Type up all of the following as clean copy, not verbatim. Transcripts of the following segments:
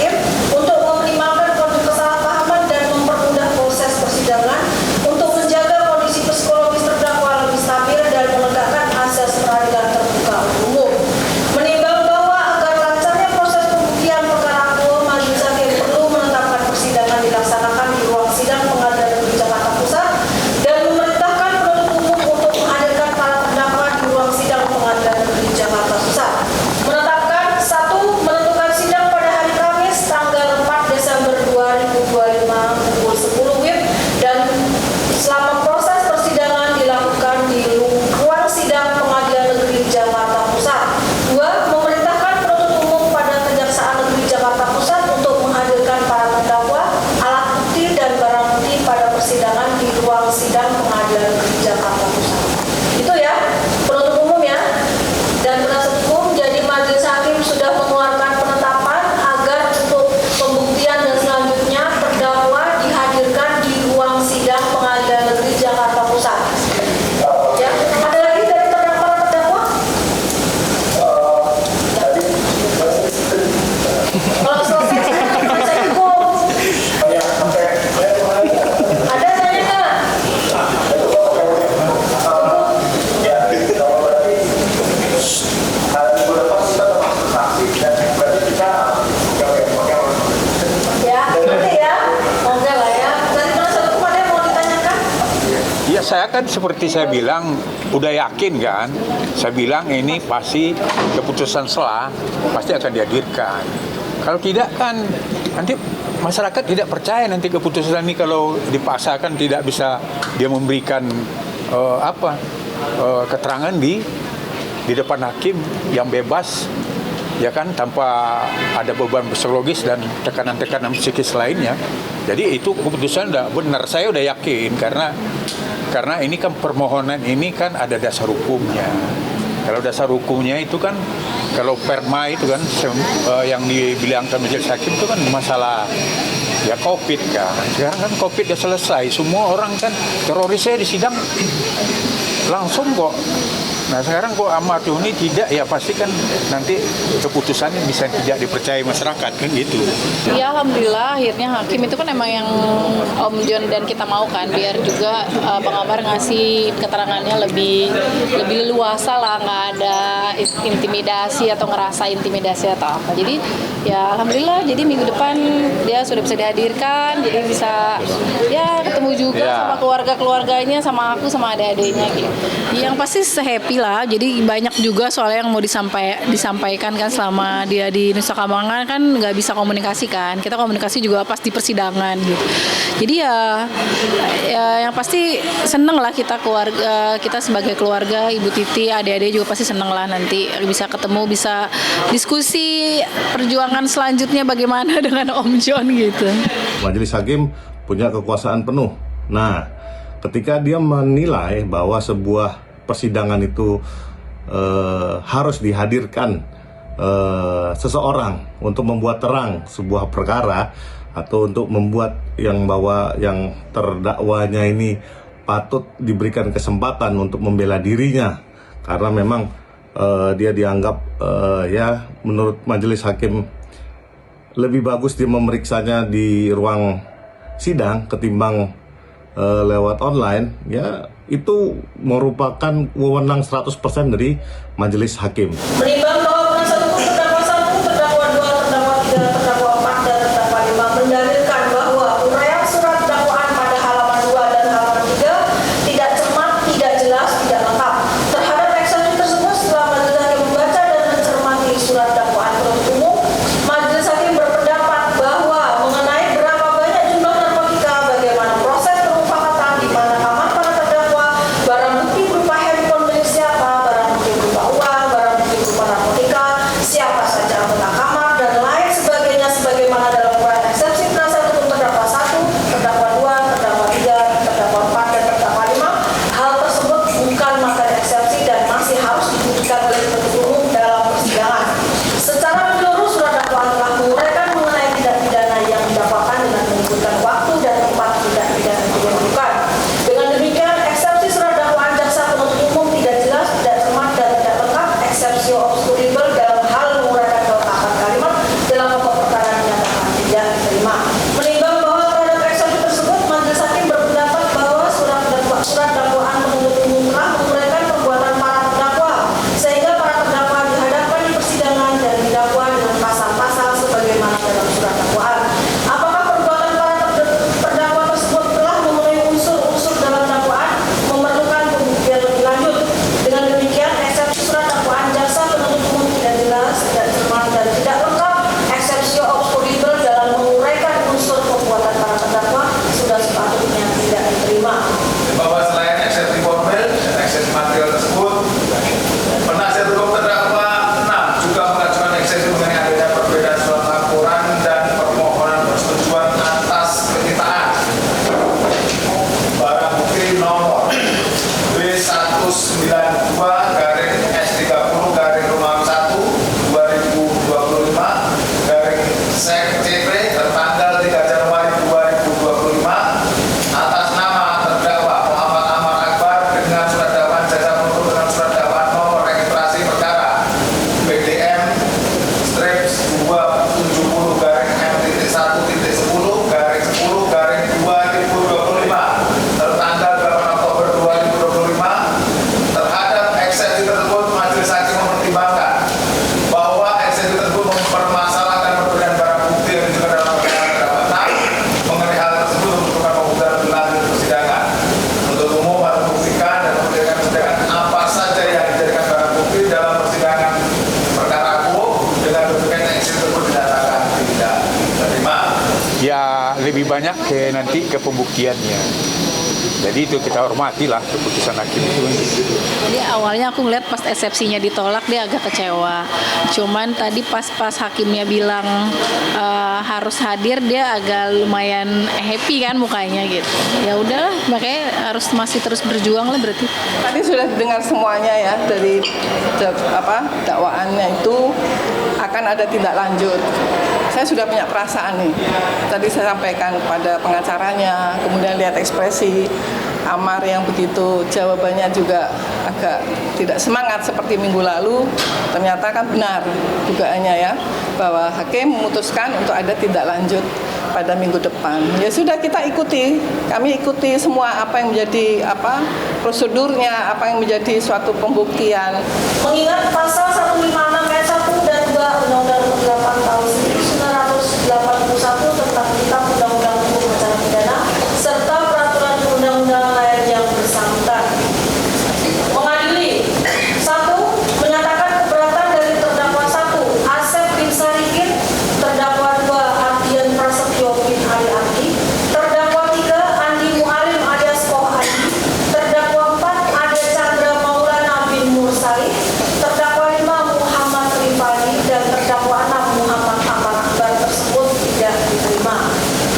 hakim untuk meminimalkan konflik kesalahpahaman dan mempermudah proses persidangan untuk menjaga kondisi psikologis terdakwa lebih stabil dan menegakkan asas peradilan terbuka umum. Menimbang bahwa agar lancarnya proses pembuktian perkara akuo, majelis hakim perlu menetapkan persidangan dilaksanakan di ruang sidang Pengadilan Negeri Jakarta Pusat dan memerintahkan penuntut umum untuk menghadirkan para terdakwa di ruang sidang Pengadilan Negeri Jakarta Pusat. Menentukan sidang pada hari Kamis tanggal 4 Desember 2025 pukul 10 WIB dan selama proses persidangan dilakukan di ruang sidang Pengadilan Negeri Jakarta Pusat. 2. Memerintahkan penuntut umum pada Kejaksaan Negeri Jakarta Pusat untuk menghadirkan para terdakwa, alat bukti dan barang bukti pada persidangan di ruang sidang Pengadilan Negeri Jakarta Pusat. Itu ya, penuntut umum ya. Dan penasihat hukum, jadi majelis hakim sudah mengeluarkan penetapan agar untuk pembuktian dan selanjutnya terdakwa dihadirkan di ruang sidang Pengadilan Negeri Jakarta Pusat. Ya, ada lagi dari terdakwa? Kalau selesai, penasihat hukum. Ada tanya nggak? Ya saya kan seperti saya bilang udah yakin kan, saya bilang ini pasti keputusan selah pasti akan dihadirkan. Kalau tidak kan nanti masyarakat tidak percaya nanti keputusan ini kalau dipaksakan tidak bisa dia memberikan keterangan di depan hakim yang bebas, ya kan, tanpa ada beban psikologis dan tekanan-tekanan psikis lainnya. Jadi itu keputusan udah benar, saya udah yakin karena ini kan permohonan ini kan ada dasar hukumnya. Kalau dasar hukumnya itu kan kalau perma itu kan yang dibilangkan majelis hakim itu kan masalah ya COVID kan. Sekarang kan COVID udah selesai, semua orang kan terorisnya di sidang langsung kok. Nah sekarang kok Ahmad Dhani tidak, ya pasti kan nanti keputusannya bisa tidak dipercayai masyarakat kan gitu. Ya alhamdulillah akhirnya hakim itu kan emang yang Om John dan kita mau kan, biar juga Bang Amar ngasih keterangannya lebih luasa lah, nggak ada intimidasi atau ngerasa intimidasi atau apa. Jadi ya alhamdulillah, jadi minggu depan dia sudah bisa dihadirkan, jadi bisa ya ketemu juga sama keluarganya, sama aku, sama adik-adiknya gitu. Yang pasti se-happy lah, jadi banyak juga soalnya yang mau disampaikan kan selama dia di Nusa Kambangan kan nggak bisa komunikasi kan, kita komunikasi juga pas di persidangan gitu. Jadi ya yang pasti seneng lah kita sebagai keluarga, Ibu Titi, adik-adik juga pasti seneng lah nanti bisa ketemu, bisa diskusi perjuangan selanjutnya bagaimana dengan Om John gitu. Majelis hakim punya kekuasaan penuh. Nah, ketika dia menilai bahwa sebuah persidangan itu harus dihadirkan seseorang untuk membuat terang sebuah perkara atau untuk membuat yang terdakwanya ini patut diberikan kesempatan untuk membela dirinya karena memang dia dianggap menurut majelis hakim lebih bagus dia memeriksanya di ruang sidang ketimbang lewat online, ya itu merupakan wewenang 100% dari majelis hakim. Menimbang bahwa penasihat hukum terdakwa 1, terdakwa 2, terdakwa 3, terdakwa 4, dan terdakwa 5 mendalilkan bahwa uraian surat dakwaan pada halaman 2 dan halaman 3 tidak cermat, tidak jelas, tidak lengkap. Terhadap eksepsi tersebut, setelah majelis hakim membaca dan mencermati surat dakwaan penuntut umum, majelis hakim berpendapat bahwa mengenai berapa banyak jumlah narkotika, bagaimana proses pemufakatan, di mana kamar para terdakwa, barang bukti berupa handphone milik siapa, barang bukti berupa uang, barang bukti berupa narkotika ya lebih banyak nanti ke pembuktiannya. Jadi itu kita hormatilah keputusan hakim itu. Jadi awalnya aku ngeliat pas eksepsinya ditolak dia agak kecewa. Cuman tadi pas hakimnya bilang harus hadir dia agak lumayan happy kan mukanya gitu. Ya udahlah, makanya harus masih terus berjuang lah berarti. Tadi sudah dengar semuanya ya dari dakwaannya itu akan ada tindak lanjut. Saya sudah punya perasaan nih. Tadi saya sampaikan kepada pengacaranya, kemudian lihat ekspresi Amar yang begitu jawabannya juga agak tidak semangat seperti minggu lalu. Ternyata kan benar dugaannya ya, bahwa hakim memutuskan untuk ada tindak lanjut pada minggu depan. Ya sudah, kita ikuti. Kami ikuti semua apa yang menjadi prosedurnya, apa yang menjadi suatu pembuktian. Mengingat pasal 156 ayat 1 dan 2 Undang-Undang 8 tahun 1981 tentang Kitab Undang-Undang Hukum Acara Pidana serta peraturan undang-undang lain yang bersangkutan. Mengadili 1. Menyatakan keberatan dari terdakwa 1 Asep bin Sarikin, terdakwa 2 Ardian Prasetyo bin Ali Andi, terdakwa 3 Andi Mualim alias Koh Andi, terdakwa 4 Ade Chandra Maulana bin Mursali, terdakwa 5 Muhammad Rifani, dan terdakwa 6 Muhammad Amar Akbar tersebut tidak diterima.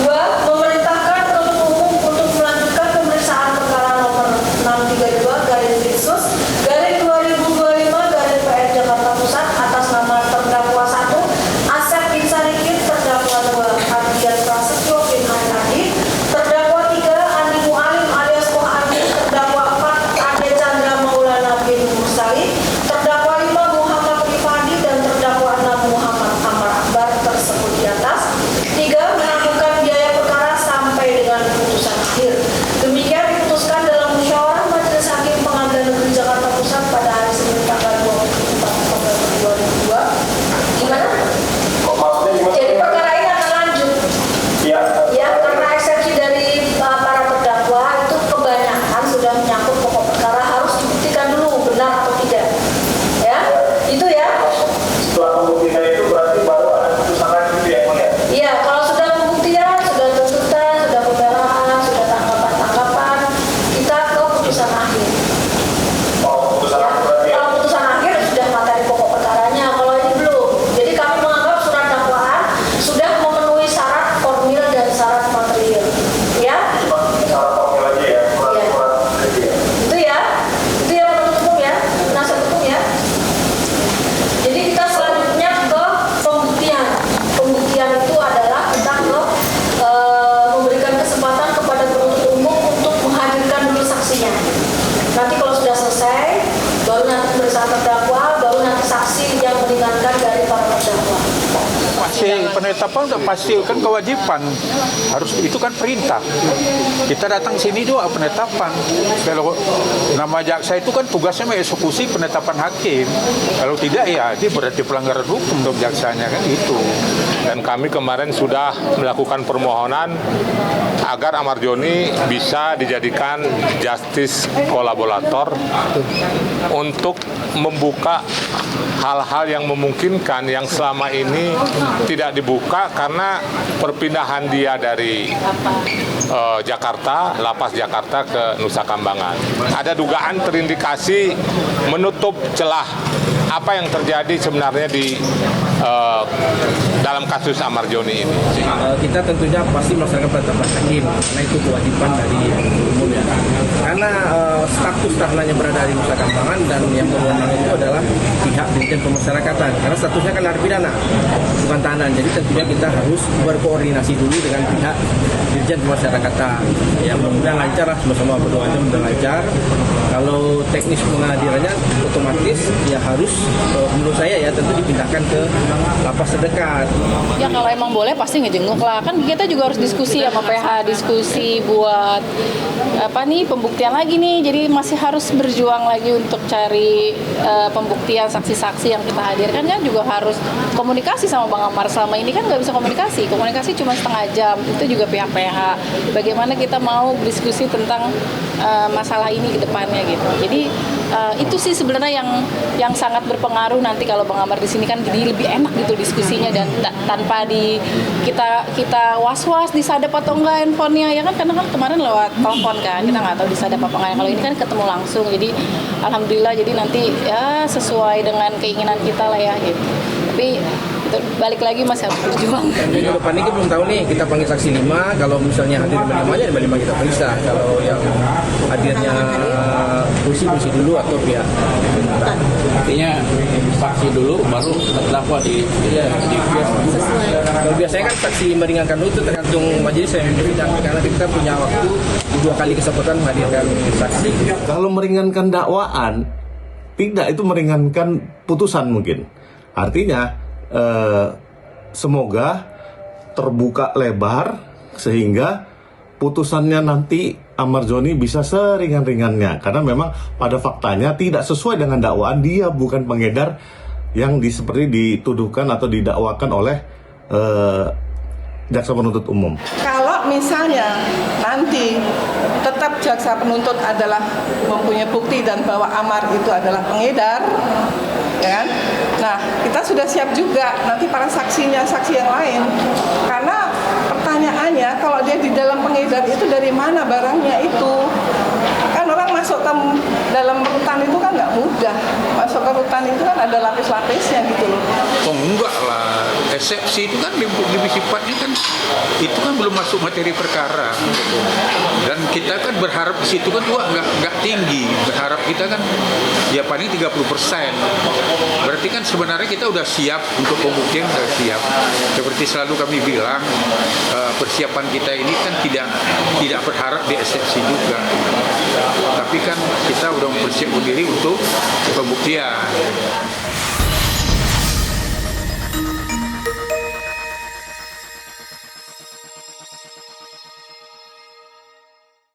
2. Memerintahkan penuntut umum untuk melanjutkan pemeriksaan perkara nomor 632/2025/PN Jakarta Pusat atas nama terdakwa 1 Asep bin Sarikin, terdakwa 2 Ardian Prasetyo bin Ali Andi, terdakwa 3 Andi Mualim alias Koh Andi, terdakwa 4 Ade Chandra Maulana bin Mursali, terdakwa 5 Muhammad Rifani, dan terdakwa 6 Muhammad Amar Akbar tersebut di atas. 3. Menangguhkan biaya perkara sampai dengan putusan akhir. Demikian diputuskan dalam musyawarah Majelis Hakim Pengadilan Negeri Jakarta Pusat pada hari Senin tanggal 24 Oktober 2002. Gimana? Jadi perkara ini akan lanjut. Ya, karena eksepsi dari para terdakwa itu kebanyakan sudah menyangkut pokok perkara, harus dibuktikan dulu benar atau tidak. Ya, itu ya. Setelah pembuktian itu berarti baru ada putusan lagi ya, ya? Iya, kalau sudah pembuktian, sudah tuntutan, sudah pembelaan, sudah tanggapan-tanggapan, kita ke putusan akhir. Oh, putusan Ya, akhir berarti ya? kalau putusan akhir sudah materi pokok perkaranya, kalau ini belum. Jadi kami menganggap surat dakwaan sudah memenuhi syarat formil dan syarat material. Ya, Cuma salah formil aja ya, kurang Iya. aja ya. itu ya penuntut umum ya, penasihat hukum ya. Jadi kita selanjutnya ke pembuktian. Pembuktian itu adalah kita memberikan kesempatan kepada penuntut umum untuk menghadirkan dulu saksinya. Nanti kalau sudah selesai, baru nanti pemeriksaan terdakwa, baru nanti saksi yang meringankan dari para terdakwa. Pasti penetapan udah pasti kan kewajiban, harus itu kan perintah. Kita datang sini juga penetapan. Kalau nama jaksa itu kan tugasnya mengeksekusi penetapan hakim. Kalau tidak ya itu berarti pelanggaran hukum untuk jaksanya kan itu. Dan kami kemarin sudah melakukan permohonan agar Amar Joni bisa dijadikan justice kolaborator untuk membuka hal-hal yang memungkinkan yang selama ini tidak dibuka karena perpindahan dia dari Jakarta, lapas Jakarta ke Nusa Kambangan. Ada dugaan terindikasi menutup celah apa yang terjadi sebenarnya di dalam kasus Amar Joni ini. Kita tentunya pasti melaksanakan penetapan hakim karena itu kewajiban dari umum ya. Karena status tahanannya berada di Nusa Kambangan dan yang berwenang itu adalah pihak Dirjen Pemasyarakatan karena statusnya kan narapidana bukan tahanan. Jadi tentunya kita harus berkoordinasi dulu dengan pihak Dirjen Pemasyarakatan. Ya mudah-mudahan lancar lah, sama-sama berdoa aja mudah lancar. Kalau teknis penghadirannya otomatis ya harus menurut saya ya tentu dipindahkan ke lapas terdekat. Ya kalau emang boleh pasti ngejenguk lah, kan kita juga harus diskusi sama PH, diskusi buat pembuktian lagi nih, jadi masih harus berjuang lagi untuk cari pembuktian saksi-saksi yang kita hadirkan, kan juga harus komunikasi sama Bang Amar. Selama ini kan nggak bisa komunikasi cuma setengah jam, itu juga pihak PH. Bagaimana kita mau berdiskusi tentang masalah ini ke depannya gitu. Jadi itu sih sebenarnya yang sangat berpengaruh nanti kalau Bang Amar di sini kan jadi lebih enak gitu diskusinya dan tanpa kita was-was disadap atau enggak handphonenya ya kan, karena kan kemarin lewat telepon kan kita nggak tahu disadap apa enggak. Kalau ini kan ketemu langsung, jadi alhamdulillah jadi nanti ya sesuai dengan keinginan kita lah ya gitu. Tapi balik lagi masih harus berjuang. Jadi ke depan ini belum tahu nih, kita panggil saksi 5, kalau misalnya hadir 5 ya 5 kita periksa. Kalau yang hadirnya polisi dulu atau pihak. Artinya saksi dulu baru terdakwa di biasanya kan saksi meringankan dulu itu tergantung majelis yang sidang, karena kita punya waktu 2 kali kesempatan menghadirkan saksi. Kalau meringankan dakwaan, tidak, itu meringankan putusan mungkin. Artinya semoga terbuka lebar sehingga putusannya nanti Amar Joni bisa seringan-ringannya, karena memang pada faktanya tidak sesuai dengan dakwaan, dia bukan pengedar yang seperti dituduhkan atau didakwakan oleh jaksa penuntut umum. Kalau misalnya nanti tetap jaksa penuntut adalah mempunyai bukti dan bahwa Amar itu adalah pengedar, ya kan? Nah, kita sudah siap juga nanti para saksinya, saksi yang lain. Karena pertanyaannya, kalau dia di dalam pengedar itu dari mana barangnya itu? Kan orang masuk ke dalam rutan itu kan nggak mudah. Masuk ke rutan itu kan ada lapis-lapisnya gitu loh. Oh enggak lah, eksepsi itu kan lebih sifatnya kan itu kan belum masuk materi perkara, dan kita kan berharap di situ kan juga nggak tinggi, berharap kita kan ya paling 30%. Berarti kan sebenarnya kita udah siap untuk pembuktian, udah siap. Seperti selalu kami bilang, persiapan kita ini kan tidak berharap di eksepsi juga, tapi kan kita udah mempersiapkan diri untuk pembuktian.